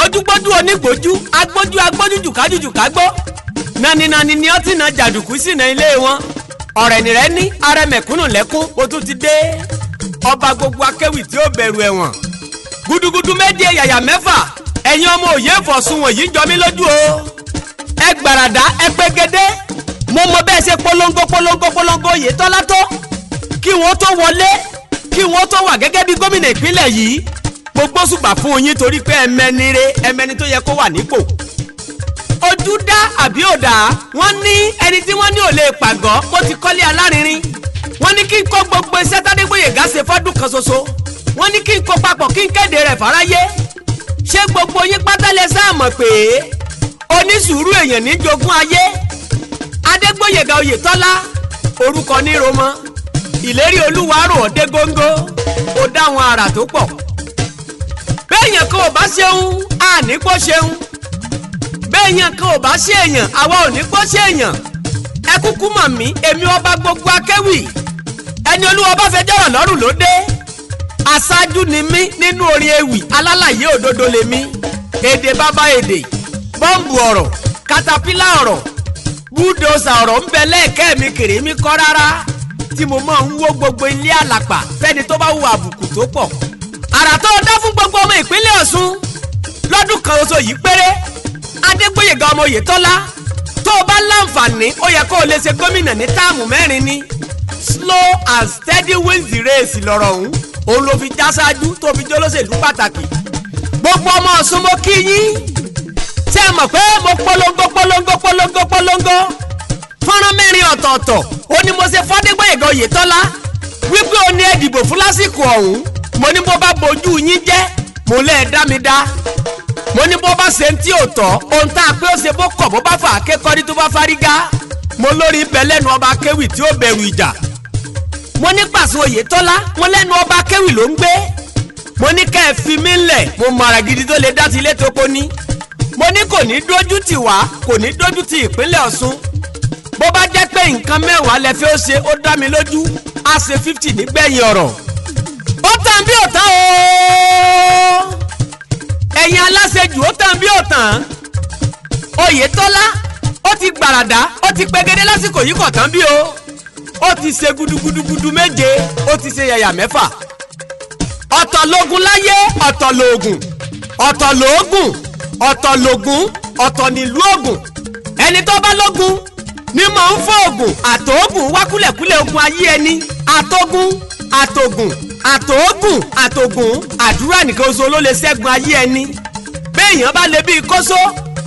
gbójúgbójú onígbójú agbójú agbójú jùkájújù kágbó naninani ni ó ti na jàdùkú sí na ilé wọn ọ̀rẹ́ nìrẹ́ ní arẹmẹ̀kúnnù lẹ́kún ó tún ti dé ọba gbogbo akéwì tí ó bẹ̀rù ẹ̀wọ̀n gudugudu méje yàyà mẹ́fà ẹ̀yin ọmọ òye ìfọ̀sùn wọ̀nyí jọ mí lójú o ẹ gbàràdá ẹ pégédé mo mọ bẹ́ẹ̀ ṣe polongo Oyètọ́lá tó kí wọ́n tó wọlé kí wọ́n tó wà gẹ́gẹ́ bí gómìnà ìpínlẹ̀ yìí gbogbo ṣùgbà fún yín torí pé ẹmẹni tó yẹ kó wà nípò ojú dá àbí òdà wọ́n ní ẹni tí wọ́n ní ò lè pàgọ́ ó ti kọ́lé alárinrin wọ́n ní kí n kó gbogbo iṣẹ́ tádégbòyègá ṣe fọ́dún kan ṣoṣo wọ́n ní kí n kó papọ̀ kí n kéde rẹ̀ fáráyé ṣé gbogbo yín pátá lẹ sáà mọ̀ pé onísùúrù èèyàn ní jogún ayé Adégbóyèga Oyètọ́lá orúkọ ní romọ ìlérí olúwa rò ó dé góńgó ó dáwọn àrà tó pọ̀ béèyàn kan ò bá ṣeun á ní kó ṣeun béèyàn kan ò bá ṣe èèyàn àwa ò ní kó ṣe èèyàn ẹ kúkú mọ̀ mí èmi ọba gbogbo akéwì ẹni olúwa bá fẹ́ jọ̀rọ̀ lọ́rùn ló dé aṣáájú ni mí nínú orin ewì alálàyé òdodo lèmi èdè bàbá èdè bọ́ǹbù ọ̀rọ̀ katapila ọ̀rọ̀ búdòsà ọ̀rọ̀ ń bẹ lẹ́ẹ̀kẹ́ mi kèrè mi kọ́ rárá tí mo máa ń wó gbogbo ilé àlàpà fẹ́ni tó bá hu àbùkù tó pọ̀ àrà tó dá fún gbogbo ọmọ ìpínlẹ̀ Ọ̀ṣun lọ́dún kan oṣù yìí péré Adégbóyèga ọmọ Oyètọ́lá tó o bá láǹfààní ó yẹ kó o lè ṣe gómìnà ní táàmù mẹ́rin ni slow and steady wins the race lọ́rọ̀ òun ló fi já ṣáájú tó fi jólóṣèlú pàtàkì gbogbo ọmọ Ọ̀ṣun mo kí yín ṣé ẹ mọ̀ pé mo polongo fọ́nrán mẹ́rin ọ̀tọ̀ọ̀tọ̀ ó ní mo ṣe f'Adégbóyèga Oyètọ́lá wípé ó ní ẹ dìbò fún lásìkò ọ̀hún mo ní bó bá bojú yín jẹ́ mo lẹ́ẹ̀ dá mi dá mo ní bó bá ṣe ń tí ò tọ́ ohun tá a pé ó ṣe bó kọ̀ bó bá fà á kékọ́rí tó bá fárígá mo lórí ibẹ̀ lẹ́nu ọba akéwì tí ó bẹ̀rù ìjà mo ní Pàṣẹ Oyètọ́lá mo lẹ́nu ọba akéwì ló ń gbé mo ní kẹ́ ẹ fi mí lẹ̀ mo mọ àrà gidi tó lè dá ti ilé tó kó ní mo ní kò ní dójú tì wá kò ní dójú tì ìpínlẹ̀ Ọ̀ṣun bó bá jẹ́ pé nǹkan mẹ́wàá lẹ fi ó ṣe ó dá mi lójú á ṣe 50 nígbẹ̀yìn ọ̀rọ̀ ó tàn bí ó tàn o ẹ̀yin aláṣejù ó tàn bí ó tàn Oyètọ́lá ó ti gbàràdá ó ti pegedé lásìkò yìí kò tán bí o ó ti ṣe gudugudugudu méje ó ti ṣe yàyà mẹ́fà ọ̀tọ̀ lógun láyé ọ̀tọ̀ lóògùn ọ̀tọ̀ lóògùn ọ̀tọ̀ lógun ọ̀tọ̀ nílùú ògùn ẹni tó bá lógun ní mò ń fọ́ ògùn àtòògùn wá kúlẹ̀kúlẹ̀ ogun ayé ẹni àtògùn àtògùn àtòògùn àtògùn àdúrà nìkan oṣù ló lè ṣẹ́gun ayé ẹni béèyàn bá lè bí kóso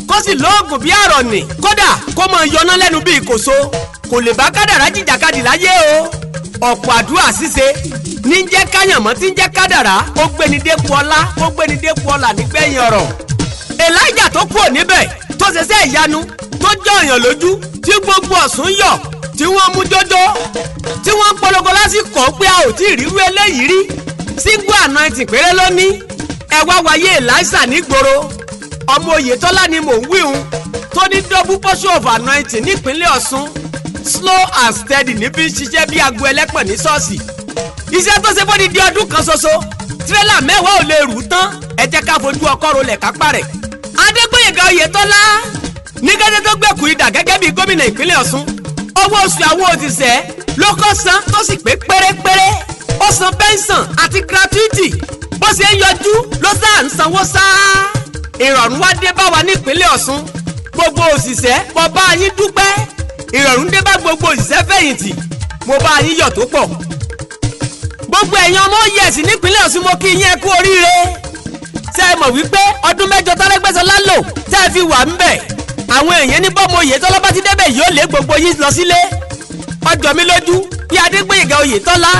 kó sì lóògùn bí àrọ̀nì kódà kó mọ yọná lẹ́nu bí kòso kò lè bá kádàrá jìjàkadì láyé o ọ̀pọ̀ àdúrà ṣíṣe ní jẹ́ káyànmọ́ tí ń jẹ́ kádàrá ó gbéni dépò ọlá ó gbéni dépò ọlà nígbẹ̀yìn ọ̀rọ̀ Elijah tó kúrò níbẹ̀ tó ṣẹṣẹ́ ìyanu tó jọ èèyàn lójú tí gbogbo Ọ̀ṣun yọ̀ tí wọ́n mú jọjọ tí wọ́n polongo lásìkò pé a ò tí ì rírú eléyìí rí single anointing péré lónìí ẹ wá wáyé Elijah nígboro ọmọ Oyètọ́lá ni mò ń wíhun tó ní double portion of anointing nípínlẹ̀ Ọ̀ṣun slow and steady níbi ń ṣiṣẹ́ bí aago ẹlẹ́pọ̀ ní ṣọ́ọ̀ṣì iṣẹ́ tó ṣe fọ́ni di ọdún kan ṣoṣo tírélà mẹ́wàá ò lè rù tán ẹ jẹ́ ká fojú ọkọ́ rolẹ̀ kápá rẹ̀ Adégbóyèga Oyètọ́lá ní gẹ́gẹ́ tó gbẹ̀kú idà gẹ́gẹ́ bí gómìnà ìpínlẹ̀ Ọ̀ṣun owó oṣù àwọn òṣìṣẹ́ ló kọ́ san tó sì pé pérépéré ó san pẹ́ńsàn àti gratuity bó ṣe ń yọjú ló sáà ń sanwó sáá ìrọ̀rùn wá dé bá wa nípínlẹ̀ Ọ̀ṣun gbogbo òṣìṣẹ́ mo bá yín dúpẹ́ ìrọ̀rùn dé bá gbogbo òṣìṣẹ́ fẹ̀yìntì mo bá yín yọ̀ tó pọ̀ gbogbo ẹ̀yin ọmọ yẹ̀sì nípínlẹ̀ Ọ̀ṣun mo kí yín kú oríire ṣé ẹ mọ̀ wípé ọdún mẹ́jọ t'Arẹ́gbẹ́ṣọlá lò tẹ́ ẹ fi wà ń bẹ̀ àwọn èèyàn ní bọ́mọ Oyètọ́lá bá ti débẹ̀ yóò lé gbogbo yín lọ sílé ọjọ́ mi lójú bí Adégbóyèga Oyètọ́lá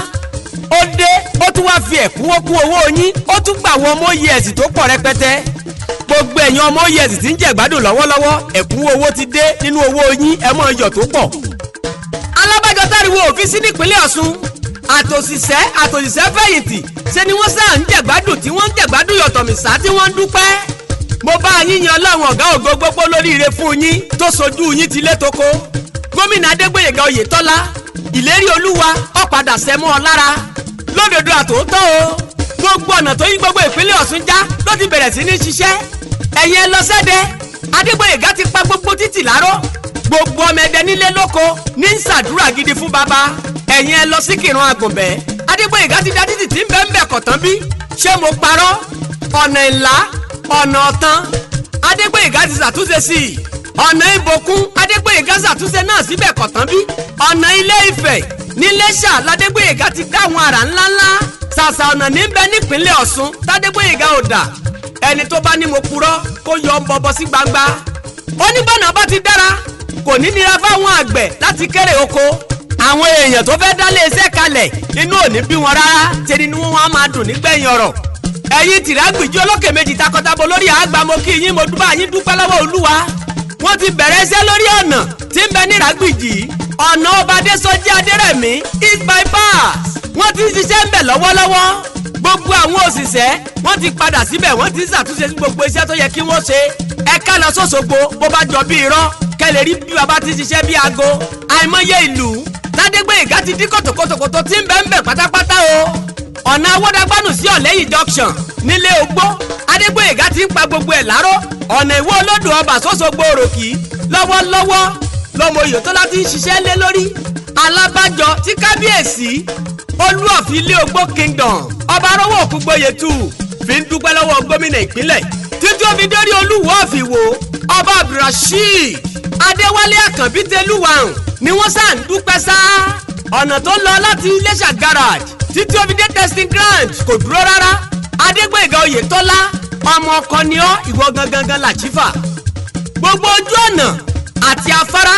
ó dé ó tún wáá fi ẹ̀kúnwó kún owó yín ó tún gbà àwọn ọmọ yẹ̀sì tó pọ̀ rẹpẹtẹ gbogbo ẹ̀yin ọmọ yẹ̀sì tí ń jẹ̀gbádùn lọ́wọ́lọ́wọ́ ẹ̀kúnwó owó ti dé nínú owó yín ẹ mọ̀ iyọ̀ tó pọ̀ alábàjọ táriwo òfin sí nípínlẹ̀ Ọ̀ṣun àtòṣìṣẹ́ fẹ̀yìntì ṣe ni wọ́n sáà ń jẹ̀gbádùn tí wọ́n ń jẹ̀gbádùn yọ̀tọ̀mísà tí wọ́n ń dúpẹ́ mo bá yín yan Ọlọ́run ọ̀gá ògo gbogbo lóríire fún yín tó sojú yín ti létoko gómìnà Adégbóyèga Oyètọ́lá ìlérí olúwa ó padà sẹ́mọ́ ọ lára lódodo àtòótọ́ o gbogbo ọ̀nà tó yí gbogbo ìpínlẹ̀ Ọ̀ṣun já ló ti bẹ̀rẹ̀ sí ní ṣiṣẹ́ ẹ̀yin ẹ lọ sẹ́dẹ̀ Adégbóyèga ti pa gbogbo títì láró gbogbo ọmọ ẹdẹ nílé lóko ní ń ṣàdúrà gidi fún baba ẹ̀yin ẹ lọ sí Kírun Àgùnbẹ́ Adégbóyèga ti dá títì tí ń bẹ ń bẹ kọ̀tán bí ṣé mo parọ́ ọ̀nà ìlà ọ̀nà ọ̀tán Adégbóyèga ti ṣàtúnṣe sí i ọ̀nà ìbòkun Adégbóyèga ṣàtúnṣe náà síbẹ̀ kọ̀tán bí ọ̀nà Ilé Ifẹ̀ níléṣà l'Adégbóyèga ti dá àwọn àrà ńláńlá ṣàṣà ọ̀nà níbẹ̀ nípínlẹ̀ Ọ̀ṣun t'Adégbóyèga ò dà ẹni tó bá ní mo purọ́ kó yọ ń bọ̀bọ̀ sí gbangba oníbọ̀nà bá ti dára kò ní nira fáwọn àgbẹ̀ láti kéré oko àwọn èèyàn tó fẹ́ dá iléeṣẹ́ kalẹ̀ inú ò ní bí wọn rárá tẹ́ni ni wọ́n á máa dùn nígbẹ̀yìn ọ̀rọ̀ ẹ̀yin Tìrágbìjí olókè méjì takọtabo lórí àgbà mo kí yín mo dúpẹ́ yín dúpẹ́ lọ́wọ́ Olúwa wọ́n ti bẹ̀rẹ̀ iṣẹ́ lórí ọ̀nà tí ń bẹ ní Ìrágbìjí ọ̀nà Ọba Adésọjí Adérẹ̀mí east bypass wọ́n ti ń ṣiṣẹ́ ń bẹ̀ lọ́wọ́lọ́wọ́ gbogbo àwọn òṣìṣẹ́ wọ́n ti padà síbẹ̀ wọ́n ti ń ṣàtúnṣe sí gbogbo iṣẹ́ tó yẹ kí wọ́n ṣe ẹ̀ka lọ s'Óṣogbo bó bá jọ bí irọ́ kẹlẹ̀ rí bí baba ti ṣiṣẹ́ bí aago àìmọye ìlú l'Adégbóyèga ti dín kòtòkòtò tí ń bẹ ń bẹ pátápátá o ọ̀nà Awódágbánù sí Ọ̀lẹ́yìn junction nílé Ogbó Adégbóyèga ti ń pa gbogbo ẹ̀ láró ọ̀nà Ìwó Olódò Ọba s'Óṣogbo Òròkì lọ́wọ́lọ́wọ́ lọ́mọ Oyètọ́lá ti ń ṣiṣẹ́ lé lórí alábàjọ tí kábíyèsí Olúọ̀fin Ilé Ogbó kingdom Ọba Arówó Òkúgboyètù fi ń dúpẹ́ lọ́wọ́ gómìnà ìpínlẹ̀ títí ó fi dórí Olúwo of Ìwó Ọba Abdulrasheed Adéwálé Àkànbí Tẹlúwàhùn ni wọ́n sá ń dúpẹ́ sá ọ̀nà tó ń lọ láti Iléṣà garage títí ó fi dé testing ground kò dúró rárá Adégbóyèga Oyètọ́lá ọmọ ọkọ ni ọ́ ìwọ gangan làchífà gbogbo ojú ọ̀nà àti afárá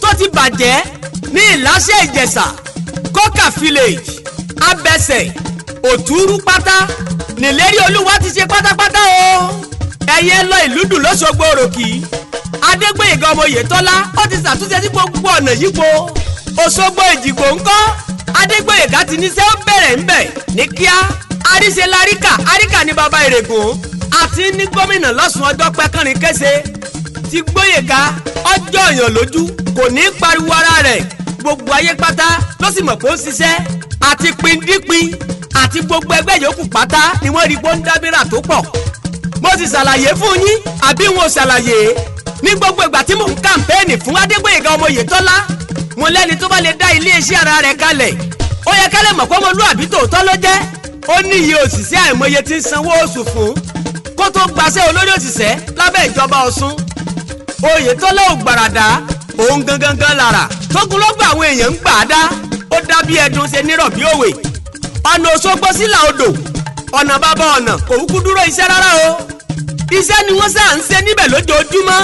tó ti bàjẹ́ ní Ìláṣẹ Ìjẹ̀ṣà Kókà village Abẹ́sẹ̀ Òtúrú pátá nílérí Olúwa ti ṣe pátápátá o ẹ̀yẹ lọ Ìlúdù l'Óṣogbo Òròkì Adégbóyèga ọmọ Oyètọ́lá ó ti ṣàtúnṣe sí gbogbo ọ̀nà yípo Òṣogbo Èjìgbò ńkọ́ Adégbóyèga ti níṣẹ́ ó bẹ̀rẹ̀ ńbẹ̀ ní kíá àríṣe láríkà ní baba Ìrègùn àti ní gómìnà lọ́sùn ọjọ́ pẹ́kànrin kése ti Gbóyèga ọjọ́ èèyàn lójú kò ní pariwo ara rẹ̀ gbogbo ayé pátá ló sì mọ̀ pé ó ń ṣiṣẹ́ àti pindípin àti gbogbo ẹgbẹ́ yòókù pátá ni wọ́n rí gbóńdábírà tó pọ̀ mo sì ṣàlàyé fún yín àbí wọn ò ṣàlàyé ní gbogbo ìgbà tí mò ń kàmpéènì fún Adégbóyèga ọmọ Oyètọ́lá mo lẹ́ni tó bá lè dá iléeṣẹ́ ara rẹ̀ kalẹ̀ ó yẹ ká lè mọ̀ pé ọmọlúàbí tòótọ́ ló jẹ́ ó ní iye òṣìṣẹ́ àìmọye tí ń sanwó oṣù fún kó tó gbaṣẹ́ olórí òṣìṣẹ́ lábẹ́ ìjọba Ọ̀ṣun Oyètọ́lá ò gbàràdá òun gangan lára tógunlọ́gbà àwọn èèyàn ń gbà á dá ó dá bí ẹdun ṣe nírọ̀ bí òwe ọ̀nà Òṣogbo sílà odò ọ̀nà bàbá ọ̀nà kò kúkú dúró iṣẹ́ rárá o iṣẹ́ ni wọ́n sá ń ṣe níbẹ̀ lójoojúmọ́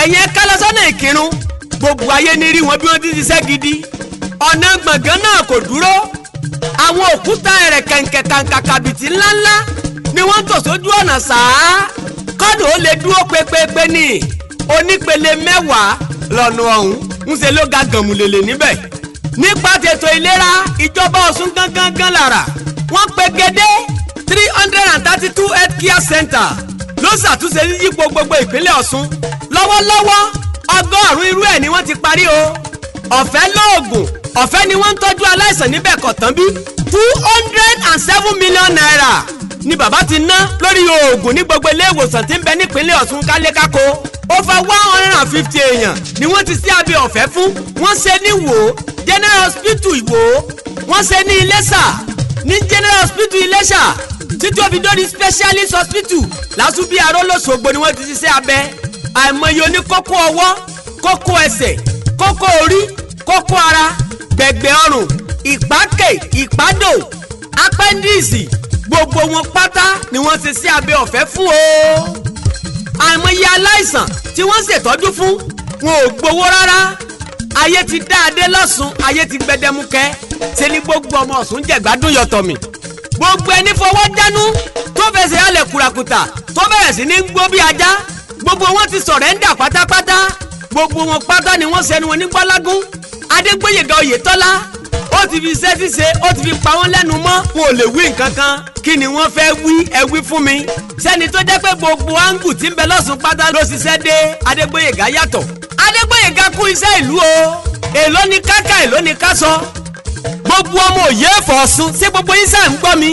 ẹ̀yẹn kálọ́sọ́nà Ìkírun gbogbo ayé ní rí wọn bí wọ́n ti ṣiṣẹ́ gidi ọ̀nà gbọ̀ngàn náà kò dúró àwọn òkúta ẹ̀rẹ̀ kẹ̀ǹkẹ̀ kàǹkàkàbìtì ńláńlá ni wọ́n tò sójú ọ̀nà sáá kọ́dọ̀ ó lè dúró pépépé ní onípele 10 lọ́nà ọ̀hún ń ṣe ló ga gànmùlélè níbẹ̀ nípa tètò ìlera ìjọba Ọ̀ṣun gangan lára wọ́n pegedé 332 health care center ló ṣàtúnṣe yípo gbogbo ìpínlẹ̀ Ọ̀ṣun lọ́wọ́lọ́wọ́ 100 irú ẹ̀ ni wọ́n ti parí o ọ̀fẹ́ lóògùn ọ̀fẹ́ ni wọ́n ń tọ́jú aláìsàn níbẹ̀ kọ̀tán bí 207 million naira ni bàbá ti ná lórí oògùn ní gbogbo ilé ìwòsàn tí ń bẹ nípínlẹ̀ Ọ̀ṣun kálékáko over 150 èèyàn ni wọ́n ti sí abẹ́ ọ̀fẹ́ fún wọ́n ṣe ní Ìwó General Hospital Ìwó wọ́n ṣe ní Iléṣà ní General Hospital Iléṣà títí ó fi dórí Specialist Hospital Lásùbíàró l'Óṣogbo ni wọ́n ti ṣiṣẹ́ abẹ àìmọye oníkókó ọwọ́ kókó ẹsẹ̀ kókó orí kókó ara gbẹ̀gbẹ̀ ọrùn ìpákè ìpádò apẹ́ndíìsì gbogbo wọn pátá ni wọ́n ti ṣe abẹ ọ̀fẹ́ fún o àìmọye aláìsàn tí wọ́n ṣètọ́jú fún wọn ò gbowó rárá ayé ti dá adé lọ́sùn ayé ti gbẹdẹmukẹ́ ṣe ni gbogbo ọmọ Ọ̀ṣun jẹ̀gbádùn yọ̀tọ̀ mi gbogbo ẹni fọwọ́ dánú tó fẹsẹ̀ halẹ̀ kùràkùtà tó bẹ̀rẹ̀ sí ní gbó bí ajá gbogbo wọn ti sọ̀rẹ́ńdà pátápátá gbogbo wọn pátá ni wọ́n sẹ́nu wọn ní gbálágún Adégbóyèga Oyètọ́lá ó ti fi iṣẹ́ ṣíṣe ó ti fi pa wọ́n lẹ́nu mọ́ wọn ò lè wí nǹkan kan kí ni wọ́n fẹ́ wí ẹ wí fún mi sẹ́ni tó jẹ́ pé gbogbo áńgù tí ń bẹ lọ́sùn pátá ló ṣiṣẹ́ dé Adégbóyèga yàtọ̀ Adégbóyèga kú iṣẹ́ ìlú o èló ni káká èló ni ká sọ gbogbo ọmọ òye ẹ̀fọ́ Ọ̀ṣun ṣé gbogbo yín sáà ń gbọ́ mi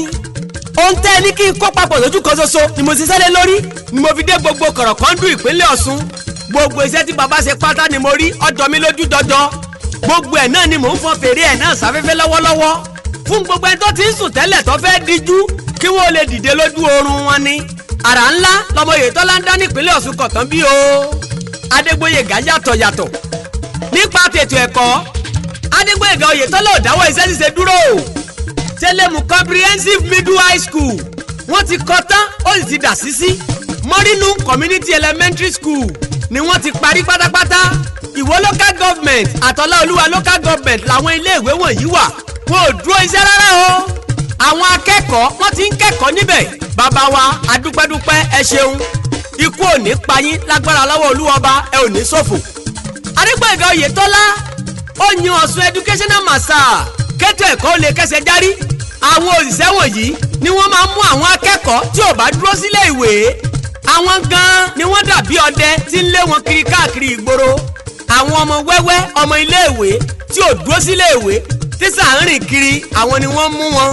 ohun tẹ́ ẹ ní kí n kó papọ̀ lójú kan ṣoṣo ni mo ṣiṣẹ́ lé lórí ni mo fi dé gbogbo kọ̀rọ̀kọ́ndù ìpínlẹ̀ Ọ̀ṣun. Gbogbo iṣẹ́ tí bàbá ṣe pátá ni mo rí ọjọ́ mi lójú dọdọ. Gbogbo ẹ̀ náà ni mò ń fọn fèrè ẹ̀ náà sáfẹ́fẹ́ lọ́wọ́lọ́wọ́ fún gbogbo ẹni tó ti ń sùn tẹ́lẹ̀ tó fẹ́ díjú kí wọ́n lè dìde lójú oorun wọn ni. Àrà ńlá lọmọ Oyètọ́lá ń dá nípínlẹ̀ Ọ̀ṣun kọ̀tán bí o. Adégbóyèga yàtọ̀ nípa tètò ẹ̀kọ́. Adégbóyèga Oyètọ́lá ò dáwọ́ iṣẹ́ ṣíṣe dúró. Tẹ́lẹ̀mù comprehensive middle high school wọ́n ti kọ́ tán ó sì ti dà sísí. Mọ́rínú community elementary school ni wọ́n ti parí pátápátá. Ìwó local government àtọ́láolúwa local government làwọn iléèwé wọ̀nyí wà. Wọn ò dúró iṣẹ́ rárá o. Àwọn akẹ́kọ̀ọ́ wọ́n ti ń kẹ́kọ̀ọ́ níbẹ̀. Bàbá wa adúpẹ́dúpẹ́ ẹ ṣeun. Ikú ò ní pa yín lágbára lọ́wọ́ Olúwọba ẹ ò ní ṣòfò. Adégbóyèga Oyètọ́lá ó yan Ọ̀ṣun educational master kẹ́tọ̀ ẹ̀kọ́ lè kẹsẹ̀ járí. Àwọn òṣìṣẹ́ wọ̀nyí ni wọ́n máa ń mú àwọn akẹ́kọ̀ọ́ tí ò bá dúró sílé ìwé. Àwọn gan-an ni wọ́n dàbí ọdẹ tí ń lé wọn kiri káàkiri ìgboro. Àwọn ọmọ wẹ́wẹ́ ọmọ iléèwé tí ò dúró sílé ìwé tí sà ń rìn kiri àwọn ni wọ́n mú wọn.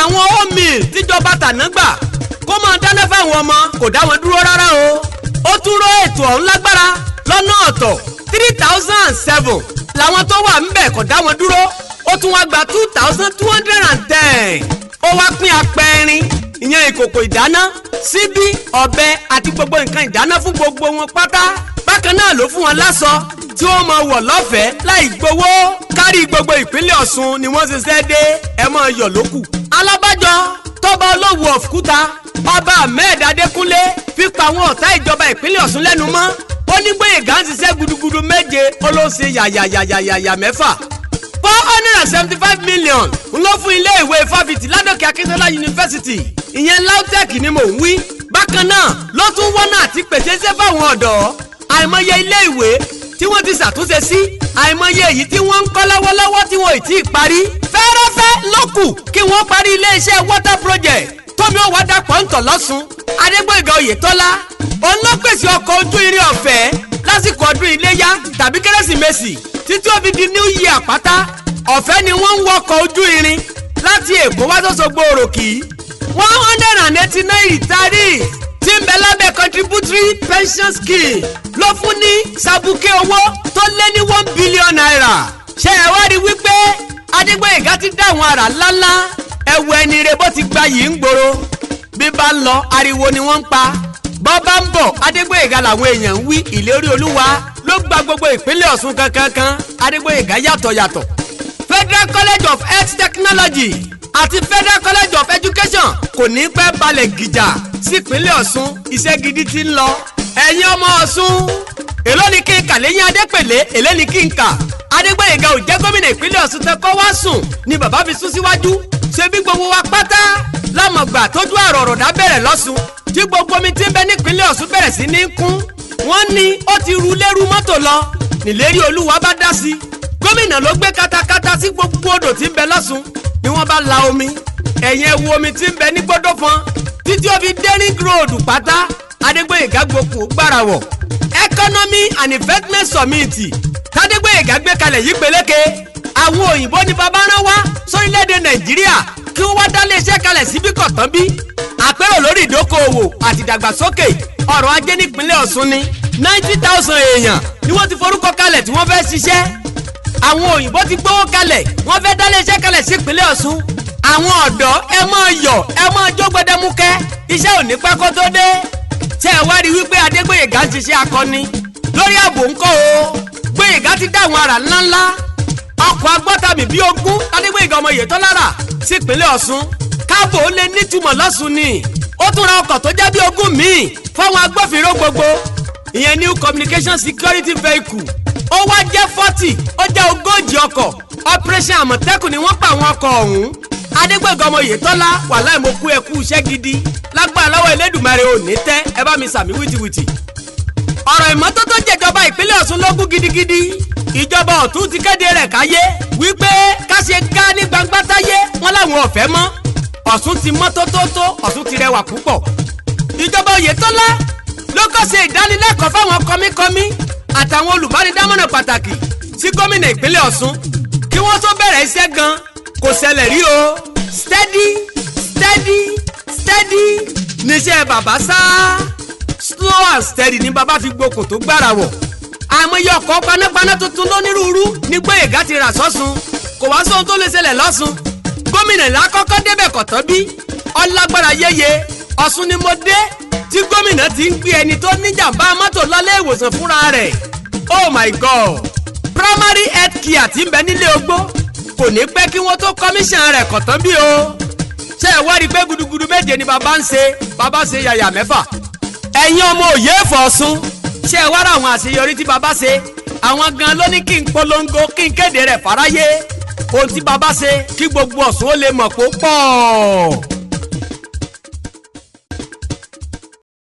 Àwọn omiil tíjọba tàná gbà kó máa dáná fáwọn ọmọ kò dá wọn dúró rárá o. Ó tún rọ ètò ọ̀hún lágbára lọ́nà ọ̀tọ̀ 3007 làwọn tó wà ńbẹ̀ kò dá wọn dúró. Ó tún wá gba 2210. Ó wá pín apẹ̀rin ìyẹn ìkòkò ìdáná síbí ọ̀bẹ àti gbogbo nǹkan ìdáná fún gbogbo wọn pátá. Bákan náà ló fún wọn láṣọ tí wọ́n máa wọ̀ lọ́fẹ̀ẹ́ láì gbowó. Kárí gbogbo ìpínlẹ̀ Ọ̀ṣun ni wọ́n ṣiṣẹ́ dé ẹ máa yọ̀ lókù. Alábàjọ tọ́ba Olówu of Kúta Ọba Ahmed Adékúnlé fi pa àwọn ọ̀tá ìjọba ìpínlẹ̀ Ọ̀ṣun lẹ́nu mọ́. Ó ní Gbóyèga ń ṣiṣẹ́ gudugudu méje ó ló ṣe yàyàyàyàyà mẹ́fà. 475 million ń lọ fún ilé ìwé fáfitì Ládòkè Akíntọ́lá University ìyẹn LAUTECH ni mò ń wí. Bákan náà ló tún wọ́nà àti pèsè iṣẹ́ fáwọn ọ̀dọ́. Àìmọye ilé ìwé tí wọ́n ti ṣàtúnṣe sí, àìmọye èyí tí wọ́n ń kọ́ lọ́wọ́lọ́wọ́ tí wọ́n ì tí ì parí. Fẹ́rẹ́fẹ́ ló kù kí wọ́n parí iléeṣẹ́ water project tómi ó wá dàpọ̀ ń tọ̀ lọ́sùn. Adégbóyèga Oyètọ́lá òun ló pèsè ọkọ̀ ojú irin ọ̀fẹ́ lásìkò ọdún iléyá tàbí kérésìmesì títí ó fi di new year pátá. Ọ̀fẹ́ ni wọ́n ń wọkọ̀ ojú irin láti Èkó wá s'Óṣogbo Òròkì. 189 retirees tí ń bẹ lábẹ́ contributory pension scheme ló fún ní sàbùkẹ́ owó tó lé ní 1 billion naira. Ṣé ẹ wá rí wípé Adégbóyèga ti dá àwọn àrà ńláńlá ẹ̀wù ẹni rẹ̀ bó ti gba yìí ń gbòòrò. Bí bá ń lọ ariwo ni wọ́n ń pa. Bọ́ bá ń bọ̀ Adégbóyèga làwọn èèyàn ń wí. Ìlérí Olúwa ló gba gbogbo ìpínlẹ̀ Ọ̀ṣun kankan. Adégbóyèga yàtọ̀. Federal College of Health Technology àti Federal College of Education kò ní pẹ́ balẹ̀ gìjà sí ìpínlẹ̀ Ọ̀ṣun. Iṣẹ́ gidi ti ń lọ. Ẹ̀yin ọmọ Ọ̀ṣun èló ni kí n kà lẹ́yìn Adépèlé èlé ni kí n kà. Adégbóyèga ò jẹ́ gómìnà ìpínlẹ̀ Ọ̀ṣun tẹ́ kọ́ wá sùn ni bàbá fi sún síwájú. Ṣé bí gbogbo wa pátá lámọ̀gbà tójú àrò ọ̀rọ̀dá bẹ̀rẹ̀ lọ́sùn tí gbogbo omi tí ń bẹ nípínlẹ̀ Ọ̀ṣun bẹ̀rẹ̀ sí ní kún. Wọ́n ní ó ti ru lérú mọ́tò lọ nílérí Olúwa bá dá sí. Gómìnà ló gbé katakata sí gbogbo odò tí ń bẹ lọ́sùn ni wọ́n bá la omi. Ẹ̀yìn ẹ̀wù omi tí ń bẹ ní Gbódòfọn títí ó fi dé ring road pátá. Adégbóyèga gbòkú gbàràwọ̀. Economy and Investment Summit tádégbóyèga gbé kalẹ̀ yìí peléke. Àwọn òyìnbó ní bàbá rán wá sórílẹ̀-èdè Nàìjíríà kí wọ́n wá dálé iṣẹ́ kalẹ̀ síbí kọ̀tán bí. Àpérò lórí ìdókòòwò àti ìdàgbàsókè ọrọ̀ ajé nípínlẹ̀ Ọ̀ṣun ni 90,000 èèyàn ni wọ́n ti forúkọ kalẹ̀ tí wọ́n fẹ́ ṣiṣẹ́. Àwọn òyìnbó ti gbówó kalẹ̀ wọ́n fẹ́ dálé iṣẹ́ kalẹ̀ sí ìpínlẹ̀ Ọ̀ṣun. Àwọn ọ̀dọ́ ẹ máa yọ̀ ẹ máa jó gbẹdẹmukẹ́ iṣẹ́ ò ní pẹ́ kó tó dé. Ṣé ẹ wá rí wípé Adégbóyèga ń ṣiṣẹ́ akọni lórí ààbò ńkọ́ o. Gbóyèga ti dá àwọn àrà ńláńlá. Ọkọ̀ agbọ́tàmì bíi 20 Adégbóyèga ọmọ Oyètọ́lá rà sí ìpínlẹ̀ Ọ̀ṣun. Káàbò ó lè nítumọ̀ lọ́sùn ni. Ó tún ra ọkọ̀ tó jẹ́ bí 20 míì fáwọn agbófinró gbogbo. Ìyẹn new communication security vehicle. Ó wá jẹ́ 40 ó jẹ́ 40 ọkọ̀. Operation Àmọ̀tẹ́kùn ni wọ́n pa àwọn ọkọ̀ ọ̀hún. Adégbóyèga ọmọ Oyètọ́lá wàláhì mo kú ẹkú iṣẹ́ gidi. Lágbára lọ́wọ́ Elédùmarè ò ní tẹ́ ẹ bá mi sàmí wìtìwìtì. Ọ̀rọ̀ ìmọ́tótó jẹjọba ìpínlẹ̀ Ọ̀ṣun lógún gidigidi. Ìjọba ọ̀tún ti kéde rẹ̀ káyé wípé ká ṣe gá ní gbangba táyé wọn láwọn ọ̀fẹ́ mọ́. Ọ̀ṣun ti mọ́ tótótó Ọ̀ṣun ti rẹwà púpọ̀. Ìjọba Oyètọ́lá ló kọ́ ṣe ìdánilẹ́kọ̀ọ́ fáwọn kọ́míkọ́mí àtàwọn olùbánidámọ̀ràn pàtàkì sí gómìnà ìpínlẹ̀ Ọ̀ṣun kí wọ́n tó bẹ̀rẹ̀ iṣẹ́ gan kò ṣẹlẹ̀ rí o. Steady steady níṣẹ́ bàbá sá slow and steady ní bàbá fi gbokùn tó gbára wọ̀ àmọye ọkọ̀ panápaná tuntun lónírúurú ní Gbóyèga ti rà sọ́sùn kò wá sóhun tó lè ṣẹlẹ̀ lọ́sùn gómìnà lákọ́kọ́ débẹ̀ kọ̀tọ́ bí ọlágbára yéye Ọ̀ṣun ni mo dé tí gómìnà ti ń gbé ẹni tó níjàmbá mọ́tò lọ́lé ìwòsàn fúnra rẹ̀ oh my god primary health care tí ń bẹ nílé ogbó kò ní pẹ́ kí wọ́n tó kọ́míṣàn rẹ̀ kọ̀tọ́ bí o ṣé ẹ wá rí i pé gudugudu méje ni bàbá ń ṣe bàbá ṣe yàyà mẹ́fà ẹ̀yin ọmọ òye Ọ̀ṣun ṣé ẹ wá rà àwọn àṣeyọrí tí bàbá ṣe àwọn gan ló ní kí n polongo kí n kéde rẹ̀ fáráyé ohun tí bàbá ṣe kí gbogbo Ọ̀ṣun ó lè mọ̀ pó pọ̀.